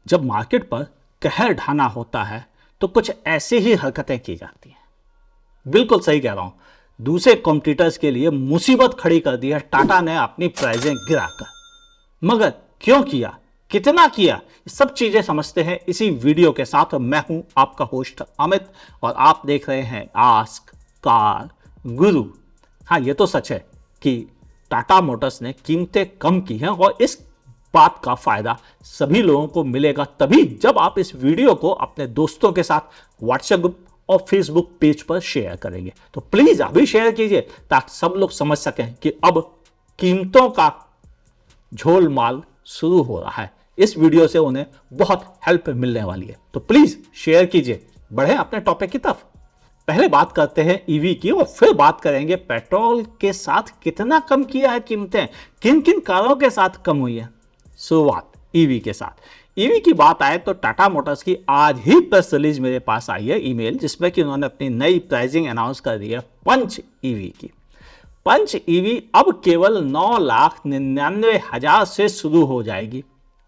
जब मार्केट पर कहर ढाना होता है तो कुछ ऐसी ही हरकतें की जाती हैं। बिल्कुल सही कह रहा हूं, दूसरे कॉम्पिटिटर्स के लिए मुसीबत खड़ी कर दी है टाटा ने अपनी प्राइजें गिराकर। मगर क्यों किया, कितना किया, ये सब चीजें समझते हैं इसी वीडियो के साथ। मैं हूं आपका होस्ट अमित और आप देख रहे हैं आस्क कार गुरु। हाँ, ये तो सच है कि टाटा मोटर्स ने कीमतें कम की हैं और इस बात का फायदा सभी लोगों को मिलेगा तभी जब आप इस वीडियो को अपने दोस्तों के साथ व्हाट्सएप ग्रुप और फेसबुक पेज पर शेयर करेंगे। तो प्लीज अभी शेयर कीजिए ताकि सब लोग समझ सकें कि अब कीमतों का झोलमाल शुरू हो रहा है। इस वीडियो से उन्हें बहुत हेल्प मिलने वाली है, तो प्लीज शेयर कीजिए। बढ़े अपने टॉपिक की तरफ। पहले बात करते हैं ईवी की और फिर बात करेंगे पेट्रोल के साथ कितना कम किया है कीमतें, किन किन कारों के साथ कम हुई है। शुरुआत ईवी के साथ। ईवी की बात आए तो टाटा मोटर्स की आज ही प्रेस रिलीज मेरे पास आई है ईमेल, जिसमें कि उन्होंने अपनी नई प्राइसिंग अनाउंस कर दी है पंच ईवी की। पंच ईवी अब केवल 9,99,000 से शुरू हो जाएगी।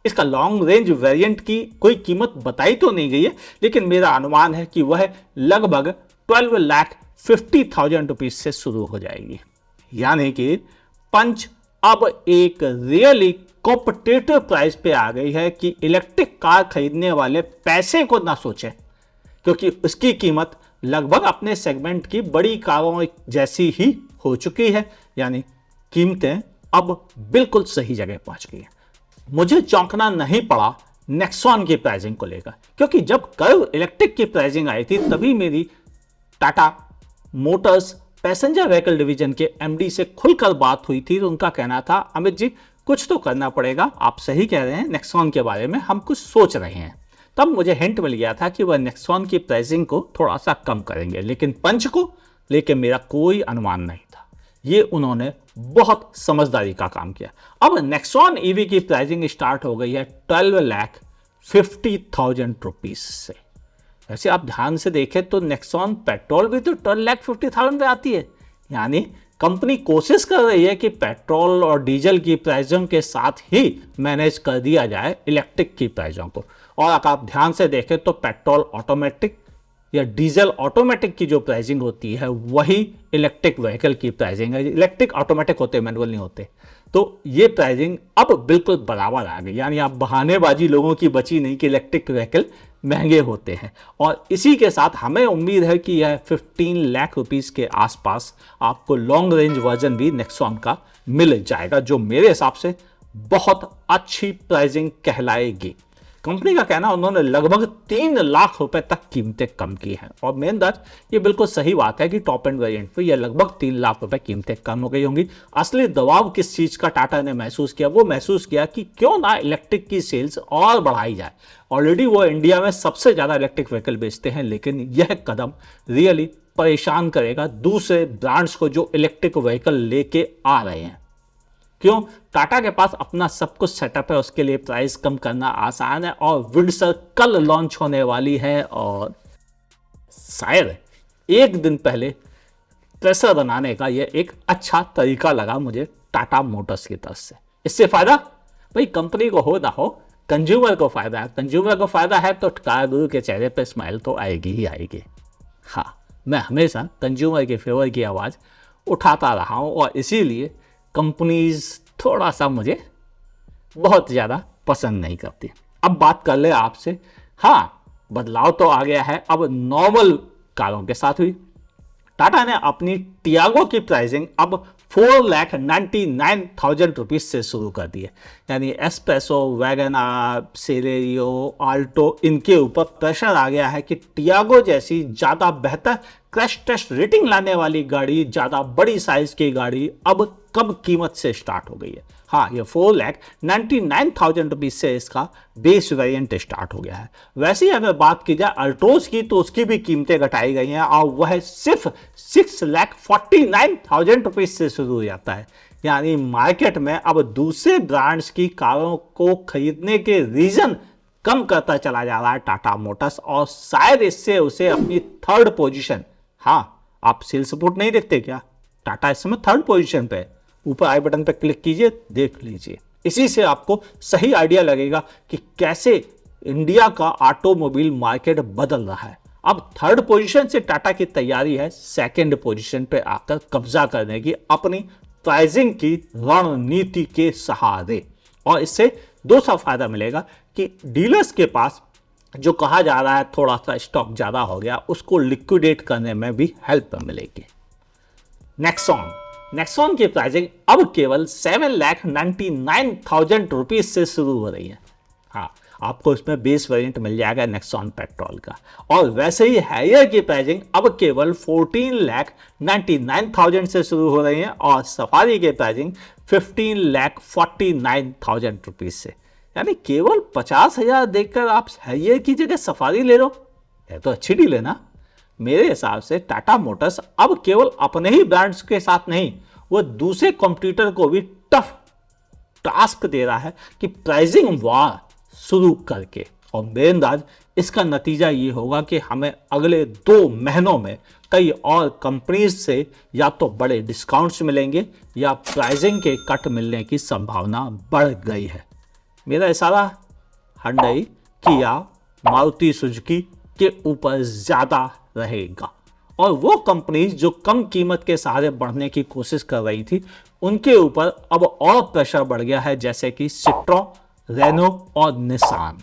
इसका लॉन्ग रेंज वेरिएंट की कोई कीमत बताई तो नहीं गई है, लेकिन मेरा अनुमान है कि वह लगभग 12,50,000 रुपीज से शुरू हो जाएगी। यानी कि पंच अब एक रियली कॉम्पिटिटिव प्राइस पे आ गई है कि इलेक्ट्रिक कार खरीदने वाले पैसे को ना सोचें, क्योंकि उसकी कीमत लगभग अपने सेगमेंट की बड़ी कारों जैसी ही हो चुकी है। यानी कीमतें अब बिल्कुल सही जगह पहुंच गई हैं। मुझे चौंकना नहीं पड़ा नेक्सॉन की प्राइसिंग को लेकर, क्योंकि जब कर्व इलेक्ट्रिक की प्राइसिंग आई थी तभी मेरी Tata Motors passenger vehicle division के एमडी से खुलकर बात हुई थी। तो उनका कहना था, अमित जी कुछ तो करना पड़ेगा, आप सही कह रहे हैं, नेक्सॉन के बारे में हम कुछ सोच रहे हैं। तब मुझे हिंट मिल गया था कि वह नेक्सॉन की प्राइसिंग को थोड़ा सा कम करेंगे, लेकिन पंच को लेकर मेरा कोई अनुमान नहीं था। ये उन्होंने बहुत समझदारी का काम किया। अब नेक्सॉन ईवी की प्राइसिंग स्टार्ट हो गई है 12,50,000 रुपीज से। वैसे आप ध्यान से देखें तो नेक्सॉन पेट्रोल भी तो 12,50,000 पे आती है। यानी कंपनी कोशिश कर रही है कि पेट्रोल और डीजल की प्राइसों के साथ ही मैनेज कर दिया जाए इलेक्ट्रिक की प्राइसों को। और अगर आप ध्यान से देखें तो पेट्रोल ऑटोमेटिक या डीजल ऑटोमेटिक की जो प्राइसिंग होती है वही इलेक्ट्रिक व्हीकल की प्राइसिंग है। इलेक्ट्रिक ऑटोमेटिक होते, मैनुअल नहीं होते। तो ये प्राइसिंग अब बिल्कुल बराबर आ गई। यानी आप बहानेबाजी लोगों की बची नहीं कि इलेक्ट्रिक व्हीकल महंगे होते हैं। और इसी के साथ हमें उम्मीद है कि यह 15 लाख रुपीस के आसपास आपको लॉन्ग रेंज वर्जन भी नेक्सॉन का मिल जाएगा, जो मेरे हिसाब से बहुत अच्छी प्राइसिंग कहलाएगी। कंपनी का कहना, उन्होंने लगभग 3 लाख रुपए तक कीमतें कम की हैं। और मेन बात ये बिल्कुल सही बात है कि टॉप एंड वेरिएंट पे ये लगभग 3 लाख रुपए कीमतें कम हो गई होंगी। असली दबाव किस चीज का टाटा ने महसूस किया, वो महसूस किया कि क्यों ना इलेक्ट्रिक की सेल्स और बढ़ाई जाए। ऑलरेडी वो इंडिया में सबसे ज्यादा इलेक्ट्रिक व्हीकल बेचते हैं, लेकिन यह कदम रियली परेशान करेगा दूसरे ब्रांड्स को जो इलेक्ट्रिक व्हीकल लेके आ रहे हैं। क्यों? टाटा के पास अपना सब कुछ सेटअप है, उसके लिए प्राइस कम करना आसान है। और विंडसर कल लॉन्च होने वाली है और शायद एक दिन पहले प्रेशर बनाने का यह एक अच्छा तरीका लगा मुझे टाटा मोटर्स की तरफ से। इससे फायदा भाई कंपनी को हो ना हो, कंज्यूमर को फायदा है। कंज्यूमर को फायदा है तो कार गुरु के चेहरे पर स्माइल तो आएगी ही आएगी। हाँ, मैं हमेशा कंज्यूमर के फेवर की आवाज उठाता रहा हूं और इसीलिए कंपनीज थोड़ा सा मुझे बहुत ज़्यादा पसंद नहीं करती। अब बात कर ले आपसे, हाँ बदलाव तो आ गया है अब नॉर्मल कारों के साथ हुई। टाटा ने अपनी टियागो की प्राइसिंग अब 4,99,000 रुपीज से शुरू कर दी है। यानी Espresso, Wagon R, Celerio, Alto, इनके ऊपर प्रेशर आ गया है कि टियागो जैसी ज़्यादा बेहतर क्रैश टेस्ट रेटिंग लाने वाली गाड़ी, ज़्यादा बड़ी साइज की गाड़ी अब कम कीमत से स्टार्ट हो गई है। हाँ, ये 4,99,000 रुपीज से इसका बेस वेरिएंट स्टार्ट हो गया है। वैसे ही अगर बात की जाए अल्ट्रोज की तो उसकी भी कीमतें घटाई गई हैं और वह सिर्फ 6,49,000 रुपीज से शुरू हो जाता है। यानी मार्केट में अब दूसरे ब्रांड्स की कारों को खरीदने के रीजन कम करता चला जा रहा है टाटा मोटर्स, और शायद इससे उसे अपनी थर्ड पोजीशन, हाँ आप सेल्स रिपोर्ट नहीं देखते क्या, टाटा इस समय थर्ड पोजीशन पे है। ऊपर आई बटन पे क्लिक कीजिए, देख लीजिए। इसी से आपको सही आइडिया लगेगा कि कैसे इंडिया का ऑटोमोबाइल मार्केट बदल रहा है। अब थर्ड पोजीशन से टाटा की तैयारी है सेकंड पोजीशन पे आकर कब्जा करने की अपनी प्राइसिंग की रणनीति के सहारे। और इससे दो सा फायदा मिलेगा कि डीलर्स के पास जो कहा जा रहा है थोड़ा सा स्टॉक ज्यादा हो गया, उसको लिक्विडेट करने में भी हेल्प मिलेगी। नेक्सॉन की प्राइसिंग अब केवल 7,99,000 रुपीज से शुरू हो रही है। हाँ, आपको इसमें बेस वेरिएंट मिल जाएगा नेक्सॉन पेट्रोल का। और वैसे ही हैरियर की प्राइसिंग अब केवल 14,99,000 से शुरू हो रही है और सफारी की प्राइसिंग 15,49,000 रुपीज से। यानी केवल 50,000 देकर आप हैरियर की जगह सफारी ले लो, ये तो अच्छी डील है ना। मेरे हिसाब से टाटा मोटर्स अब केवल अपने ही ब्रांड्स के साथ नहीं, वो दूसरे कॉम्पिटिटर को भी टफ टास्क दे रहा है कि प्राइसिंग वार शुरू करके। और मेरे अंदाज इसका नतीजा ये होगा कि हमें अगले 2 महीनों में कई और कंपनीज से या तो बड़े डिस्काउंट्स मिलेंगे या प्राइसिंग के कट मिलने की संभावना बढ़ गई है। मेरा इशारा हुंडई, किया, मारुति सुजुकी के ऊपर ज्यादा रहेगा। और वो कंपनीज जो कम कीमत के सहारे बढ़ने की कोशिश कर रही थी, उनके ऊपर अब और प्रेशर बढ़ गया है, जैसे कि सिट्रोन, रेनो और निसान।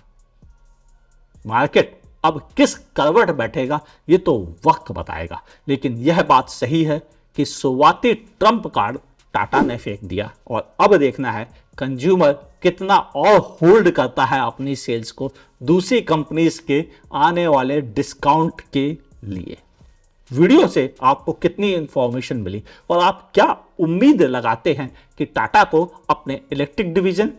मार्केट अब किस करवट बैठेगा ये तो वक्त बताएगा, लेकिन यह बात सही है कि शुरुआती ट्रंप कार्ड टाटा ने फेंक दिया और अब देखना है कंज्यूमर कितना और होल्ड करता है अपनी सेल्स को दूसरी कंपनीज के आने वाले डिस्काउंट के लिए। वीडियो से आपको कितनी इंफॉर्मेशन मिली और आप क्या उम्मीद लगाते हैं कि टाटा को अपने इलेक्ट्रिक डिवीजन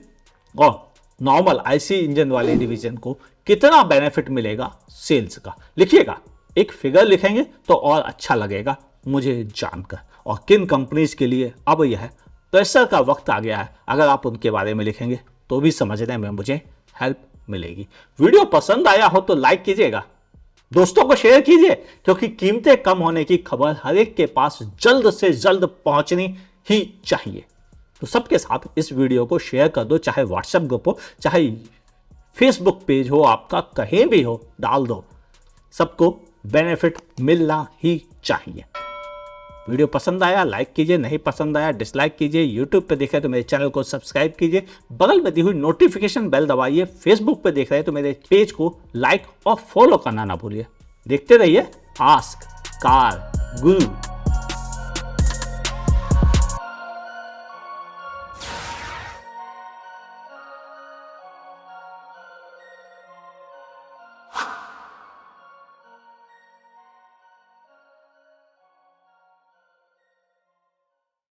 और नॉर्मल आईसी इंजन वाले डिवीजन को कितना बेनिफिट मिलेगा सेल्स का? लिखिएगा, एक फिगर लिखेंगे तो और अच्छा लगेगा मुझे जानकर। और किन कंपनीज के लिए अब यह प्रेशर का वक्त आ गया है, अगर आप उनके बारे में लिखेंगे तो भी समझने में मुझे हेल्प मिलेगी। वीडियो पसंद आया हो तो लाइक कीजिएगा, दोस्तों को शेयर कीजिए, क्योंकि कीमतें कम होने की खबर हर एक के पास जल्द से जल्द पहुंचनी ही चाहिए। तो सबके साथ इस वीडियो को शेयर कर दो, चाहे व्हाट्सएप ग्रुप हो, चाहे फेसबुक पेज हो, आपका कहीं भी हो डाल दो, सबको बेनिफिट मिलना ही चाहिए। वीडियो पसंद आया लाइक कीजिए, नहीं पसंद आया डिसलाइक कीजिए। यूट्यूब पे देख रहे तो मेरे चैनल को सब्सक्राइब कीजिए, बगल में दी हुई नोटिफिकेशन बेल दबाइए। फेसबुक पे देख रहे तो मेरे पेज को लाइक और फॉलो करना ना भूलिए। देखते रहिए आस्क कार गुरु।